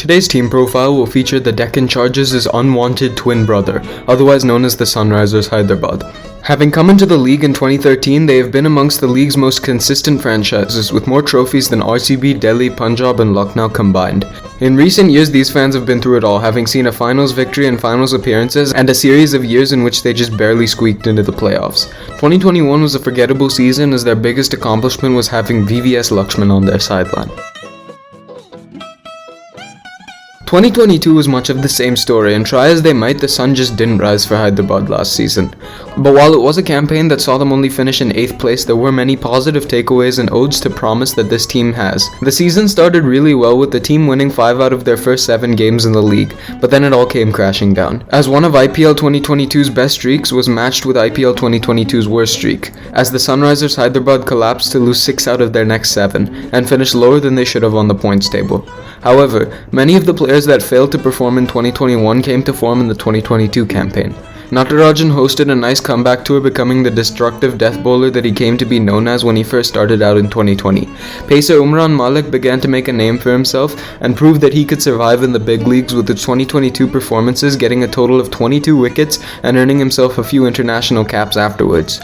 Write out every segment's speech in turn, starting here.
Today's team profile will feature the Deccan Chargers' unwanted twin brother, otherwise known as the Sunrisers Hyderabad. Having come into the league in 2013, they have been amongst the league's most consistent franchises, with more trophies than RCB, Delhi, Punjab and Lucknow combined. In recent years, these fans have been through it all, having seen a finals victory and finals appearances, and a series of years in which they just barely squeaked into the playoffs. 2021 was a forgettable season, as their biggest accomplishment was having VVS Laxman on their sideline. 2022 was much of the same story, and try as they might, the sun just didn't rise for Hyderabad last season. But while it was a campaign that saw them only finish in 8th place, there were many positive takeaways and odes to promise that this team has. The season started really well, with the team winning 5 out of their first 7 games in the league, but then it all came crashing down, as one of IPL 2022's best streaks was matched with IPL 2022's worst streak, as the Sunrisers Hyderabad collapsed to lose 6 out of their next 7, and finished lower than they should have on the points table. However, many of the players that failed to perform in 2021 came to form in the 2022 campaign. Natarajan hosted a nice comeback tour, becoming the destructive death bowler that he came to be known as when he first started out in 2020. Pacer Umran Malik began to make a name for himself and proved that he could survive in the big leagues, with its 2022 performances getting a total of 22 wickets and earning himself a few international caps afterwards.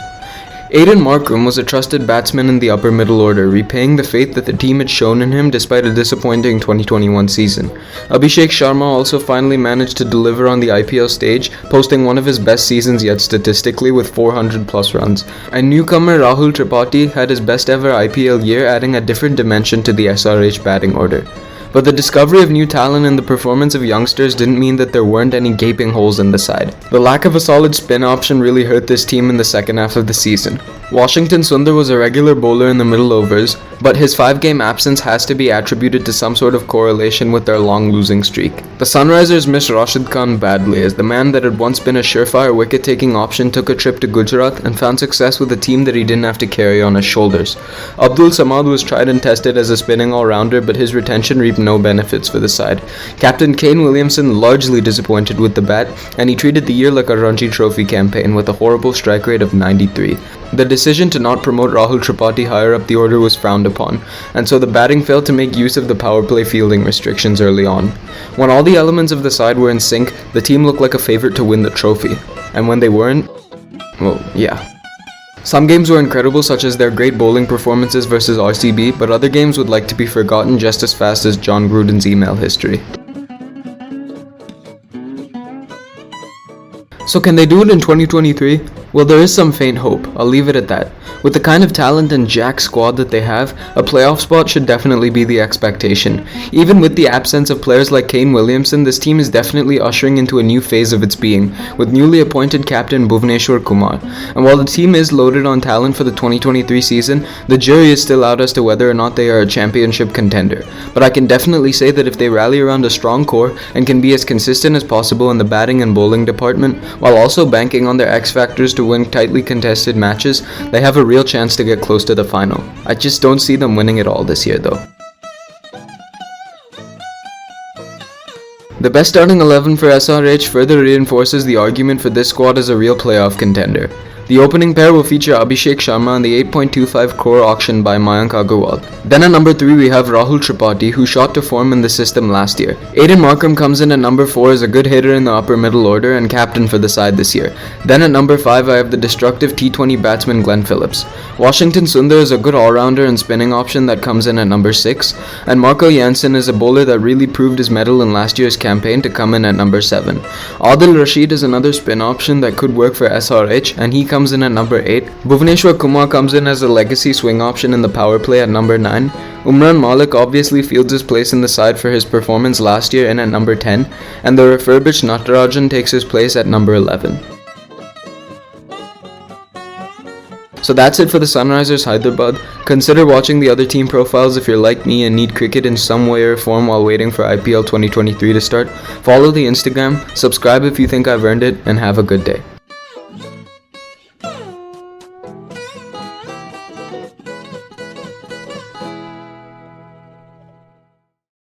Aiden Markram was a trusted batsman in the upper middle order, repaying the faith that the team had shown in him despite a disappointing 2021 season. Abhishek Sharma also finally managed to deliver on the IPL stage, posting one of his best seasons yet statistically with 400 plus runs. And newcomer Rahul Tripathi had his best ever IPL year, adding a different dimension to the SRH batting order. But the discovery of new talent and the performance of youngsters didn't mean that there weren't any gaping holes in the side. The lack of a solid spin option really hurt this team in the second half of the season. Washington Sundar was a regular bowler in the middle overs, but his 5-game absence has to be attributed to some sort of correlation with their long losing streak. The Sunrisers missed Rashid Khan badly, as the man that had once been a surefire wicket-taking option took a trip to Gujarat and found success with a team that he didn't have to carry on his shoulders. Abdul Samad was tried and tested as a spinning all-rounder, but his retention reaped no benefits for the side. Captain Kane Williamson largely disappointed with the bat, and he treated the year like a Ranji Trophy campaign with a horrible strike rate of 93. The decision to not promote Rahul Tripathi higher up the order was frowned upon, and so the batting failed to make use of the power play fielding restrictions early on. When all the elements of the side were in sync, the team looked like a favorite to win the trophy, and when they weren't, well, yeah. Some games were incredible, such as their great bowling performances versus RCB, but other games would like to be forgotten just as fast as John Gruden's email history. So can they do it in 2023? Well, there is some faint hope, I'll leave it at that. With the kind of talent and jack squad that they have, a playoff spot should definitely be the expectation. Even with the absence of players like Kane Williamson, this team is definitely ushering into a new phase of its being, with newly appointed captain Bhuvneshwar Kumar. And while the team is loaded on talent for the 2023 season, the jury is still out as to whether or not they are a championship contender. But I can definitely say that if they rally around a strong core and can be as consistent as possible in the batting and bowling department, while also banking on their X factors to win tightly contested matches, they have a real chance to get close to the final. I just don't see them winning it all this year though. The best starting 11 for SRH further reinforces the argument for this squad as a real playoff contender. The opening pair will feature Abhishek Sharma in the 8.25 crore auction by Mayank Agarwal. Then at number 3 we have Rahul Tripathi, who shot to form in the system last year. Aiden Markram comes in at number 4 as a good hitter in the upper middle order and captain for the side this year. Then at number 5 I have the destructive T20 batsman Glenn Phillips. Washington Sundar is a good all-rounder and spinning option that comes in at number 6, and Marco Jansen is a bowler that really proved his mettle in last year's campaign to come in at number 7. Adil Rashid is another spin option that could work for SRH, and he comes in at number 8. Bhuvneshwar Kumar comes in as a legacy swing option in the power play at number 9. Umran Malik obviously fields his place in the side for his performance last year in at number 10, and the refurbished Natarajan takes his place at number 11. So that's it for the Sunrisers Hyderabad. Consider watching the other team profiles if you're like me and need cricket in some way or form while waiting for IPL 2023 to start. Follow the Instagram, subscribe if you think I've earned it, and have a good day.